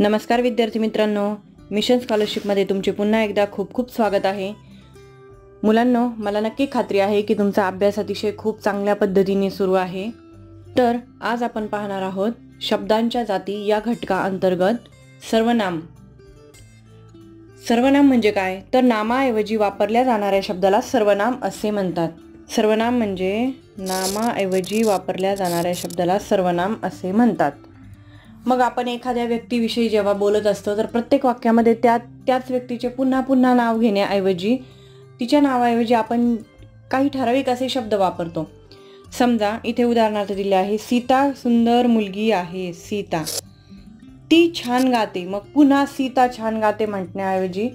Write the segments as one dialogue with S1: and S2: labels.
S1: नमस्कार विद्यार्थी मित्रांनो, मिशन स्कॉलरशिपमध्ये तुमचे पुन्हा एकदा खूप खूप स्वागत आहे। मुलांनो, मला नक्की खात्री आहे की तुमचा अभ्यास अतिशय खूप चांगल्या पद्धतीने सुरू आहे। तर आज आपण पाहणार आहोत शब्दांच्या जाती या घटका अंतर्गत सर्वनाम। सर्वनाम म्हणजे काय? तर नामाऐवजी वापरल्या जाणाऱ्या शब्दाला सर्वनाम असे म्हणतात। सर्वनाम म्हणजे नामाऐवजी वापरल्या जाणाऱ्या शब्दाला सर्वनाम असे म्हणतात। मग आपण एखाद्या व्यक्तीविषयी जेव्हा बोलत असतो तर प्रत्येक वाक्यामध्ये त्याच व्यक्तीचे पुन्हा पुन्हा नाव घेण्याऐवजी तिच्या नावाऐवजी आपण काही ठराविक असे शब्द वापरतो। समजा इथे उदाहरणार्थ दिले आहे, सीता सुंदर मुलगी आहे। सीता। ती छान गाते। मग पुन्हा सीता छान गाते म्हणण्याऐवजी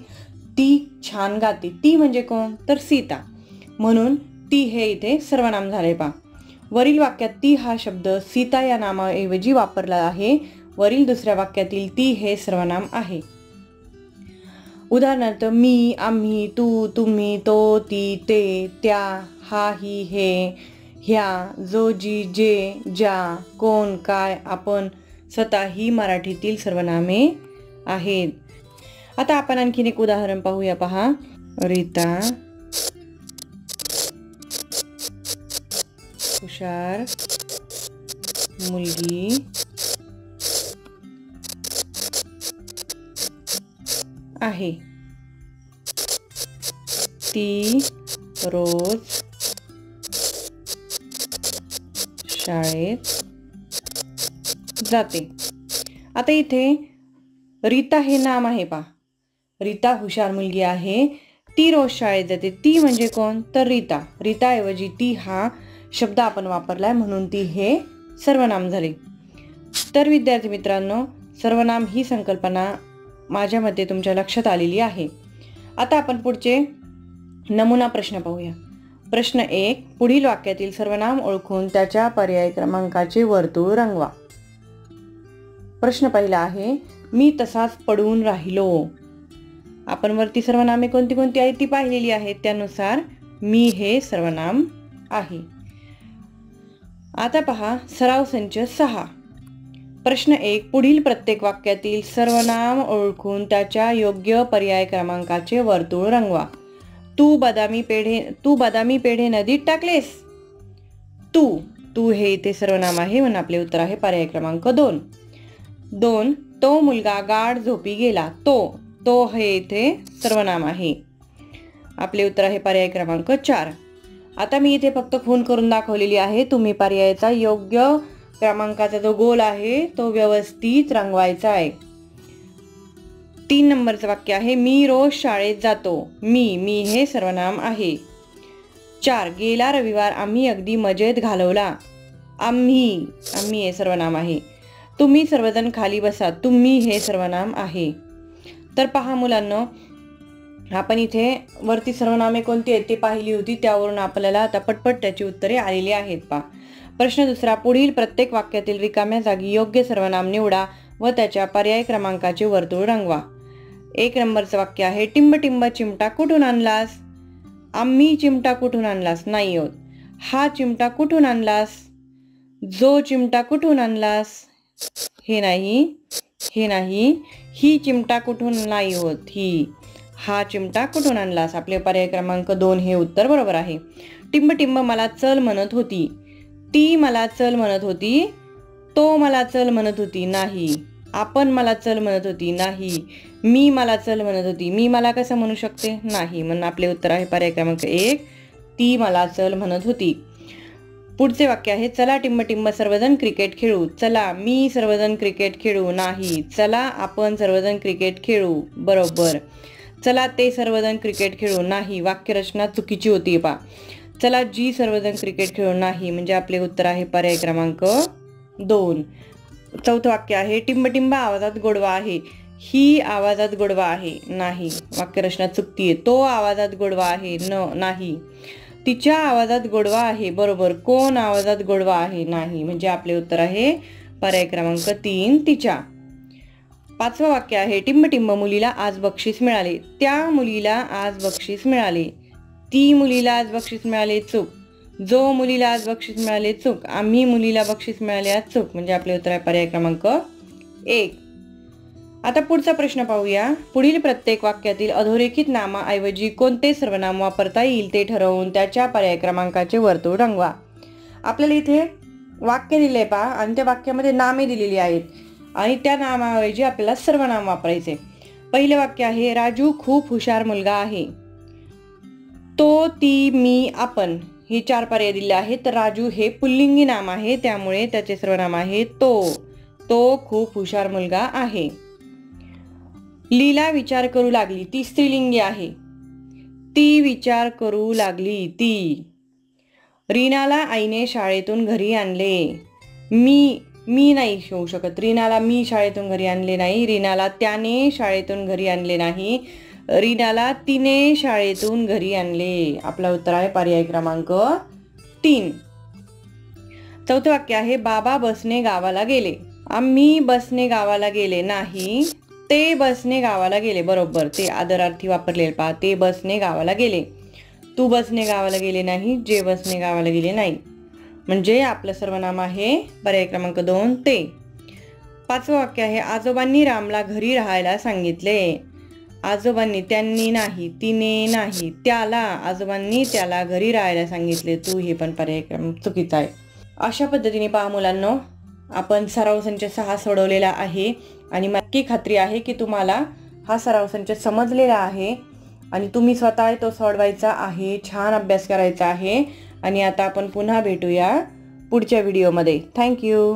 S1: ती छान गाते। ती म्हणजे कोण? तर सीता। म्हणून ती हे इथे सर्वनाम झाले। पहा, वरील वाक्यात ती हा शब्द सीता या नामाऐवजी वापरला आहे। वरील दुसऱ्या वाक्यातील ती हे सर्वनाम आहे। उदाहरणार्थ मी, आम्ही, तू, तुम्ही, तो, ती, ते, त्या, हा, ही, हे, ह्या, जो, जी, जे, ज्या, कोण, काय, आपण, स्वतः ही मराठीतील सर्वनामे आहेत। आता आपण आणखीन एक उदाहरण पाहूया। पहा, रीता हुशार मुलगी आहे। ती रोज शाळेत जाते। आता इथे रीता हे नाम आहे। पहा, रीता हुशार मुलगी आहे। ती रोज शाळेत जाते। ती म्हणजे कोण? तर रीता। रीताऐवजी ती हा शब्द आपण वापरलाय म्हणून ती हे सर्वनाम झाले। तर विद्यार्थी मित्रांनो, सर्वनाम ही संकल्पना माझ्या मते तुमच्या लक्षात आलेली आहे। आता आपण पुढचे नमुना प्रश्न पाहूया। प्रश्न 1, पुढील वाक्यातील सर्वनाम ओळखून त्याच्या पर्याय क्रमांकाचे वर्तुळ रंगवा। प्रश्न पहिला आहे, मी तसाच पडून राहिलो। आपण वरती सर्वनामे कोणती कोणती आहेत ती पाहिलेली आहेत, त्यानुसार मी हे सर्वनाम आहे। आता पहा सराव संच 6। प्रश्न 1, पुढील प्रत्येक वाक्यातील सर्वनाम ओळखून त्याच्या योग्य पर्याय क्रमांकाचे वर्तुळ रंगवा। तू बदामी पेढे नदीत टाकलेस। तू हे इथे सर्वनाम आहे म्हणून आपले उत्तर आहे पर्याय क्रमांक 2। 2, तो मुलगा गाढ झोपी गेला। तो हे इथे सर्वनाम आहे। आपले उत्तर आहे पर्याय क्रमांक 4। आता मी इथे फक्त खूण करून दाखवलेली आहे। तुम्ही पर्यायाचा योग्य क्रमांकाचा जो गोल आहे तो व्यवस्थित रंगवायचा आहे। 3 नंबरचं वाक्य आहे, मी रोज शाळेत जातो। मी हे सर्वनाम आहे। 4, गेला रविवार आम्ही अगदी मजेत घालवला। आम्ही हे सर्वनाम आहे। तुम्ही सर्वजण खाली बसा। तुम्ही हे सर्वनाम आहे। तर पहा मुलांनो, आपण इथे वरती सर्वनामे कोणती आहेत ते पाहिली होती, त्यावरून आपल्याला आता पटपट त्याची उत्तरे आलेली आहेत। पहा, प्रश्न दुसरा, पुढील प्रत्येक वाक्यातील रिकाम्या जागी योग्य सर्वनाम निवडा व त्याच्या पर्याय क्रमांकाचे वर्तुळ रंगवा। 1 नंबरचं वाक्य आहे, टिंब टिंब चिमटा कुठून आणलास? आम्ही चिमटा कुठून आणलास? नाही होत। हा चिमटा कुठून आणलास? जो चिमटा कुठून आणलास? हे नाही। ही चिमटा कुठून? नाही होत। हा चिमटा कुठून आणलास? आपले पर्याय क्रमांक 2 हे उत्तर बरोबर आहे। टिंब टिंब मला चल म्हणत होती। ती मला चल म्हणत होती। तो मला चल म्हणत होती। नाही। आपण मला चल म्हणत होती। नाही। मी मला चल म्हणत होती। मी मला कसं म्हणू शकते? नाही। म्हणून आपले उत्तर आहे पर्याय क्रमांक 1, ती मला चल म्हणत होती। पुढचे वाक्य आहे, चला टिंब टिंब सर्वजण क्रिकेट खेळू। चला मी सर्वजण क्रिकेट खेळू। नाही। चला आपण सर्वजण क्रिकेट खेळू। बरोबर। चला ते सर्वजण क्रिकेट खेळू। नाही। वाक्यरचना चुकीची होती। पहा, चला जी सर्वजण क्रिकेट खेळू। नाही, म्हणजे आपले उत्तर आहे पर्याय क्रमांक 2। चौथं वाक्य आहे, टिंब टिंब आवाजात गोडवा आहे। ही आवाजात गोडवा आहे। नाही। वाक्यरचना चुकतीये। तो आवाजात गोडवा आहे। नाही। तिच्या आवाजात गोडवा आहे। बरोबर। कोण आवाजात गोडवा आहे? नाही, म्हणजे आपले उत्तर आहे पर्याय क्रमांक 3, तिच्या। 5वं वाक्य आहे, टिंब टिंब मुलीला आज बक्षीस मिळाले। त्या मुलीला आज बक्षीस मिळाले। ती मुलीला आज बक्षीस मिळाले। चूक। जो मुलीला आज बक्षीस मिळाले। चूक। आम्ही मुलीला बक्षीस मिळाले आज। चूक, म्हणजे आपले उत्तर आहे पर्याय क्रमांक 1। आता पुढचा प्रश्न पाहूया. पुढील प्रत्येक वाक्यातील अधोरेखित नामाऐवजी कोणते सर्वनाम वापरता येईल ते ठरवून त्याच्या पर्याय क्रमांकाचे वर्तुळ रंगवा. आपल्याला इथे वाक्य दिले पहा आणि त्या वाक्यामध्ये नामे दिलेली आहेत आणि त्या नामाऐवजी आपल्याला सर्वनाम वापरायचे. पहिले वाक्य आहे, राजू खूप हुशार मुलगा आहे. तो, ती, मी, आपण हे 4 पर्याय दिले आहेत. तर राजू हे पुल्लिंगी नाम आहे, त्यामुळे त्याचे सर्वनाम आहे तो. तो खूप हुशार मुलगा आहे. लीला विचार करू लागली, ती स्त्रीलिंगी आहे. ती विचार करू लागली, ती. रीनाला आईने शाळेतून घरी आणले. मी नाही होऊ शकत. रीनाला मी शाळेतून घरी आणले नाही. रीनाला त्याने शाळेतून घरी आणले नाही. रीनाला तिने शाळेतून घरी आणले. आपला उत्तर आहे पर्याय क्रमांक 3. चौथं वाक्य आहे, बाबा बसने गावाला गेले. आम्ही बसने गावाला गेले नाही. ते बसने गावाला गेले. बरोबर, ते आदरार्थी वापरलेले पहा. ते बसने गावाला गेले. तू बसने गावाला गेले नाही. जे बसने गावाला गेले नाही. म्हणजे आपलं सर्वनाम आहे पर्याय क्रमांक 2 ते. 5वं वाक्य आहे, आजोबांनी रामला घरी राहायला सांगितले. आजोबांनी, त्यांनी नाही, तिने नाही, त्याला, आजोबांनी त्याला घरी राहायला सांगितले. तू हे पण पर्याय क्रमांक चुकीचा आहे. अशा पद्धतीने पहा मुलांनो, आपण सराव संच 6 सोडवलेला आहे आणि नक्की खात्री आहे की तुम्हाला हा सराव संच समजलेला आहे आणि तुम्ही स्वतः तो सोडवायचा आहे. छान अभ्यास करायचा आहे. आणि आता आपण पुन्हा भेटूया पुढच्या व्हिडिओमध्ये. थँक्यू.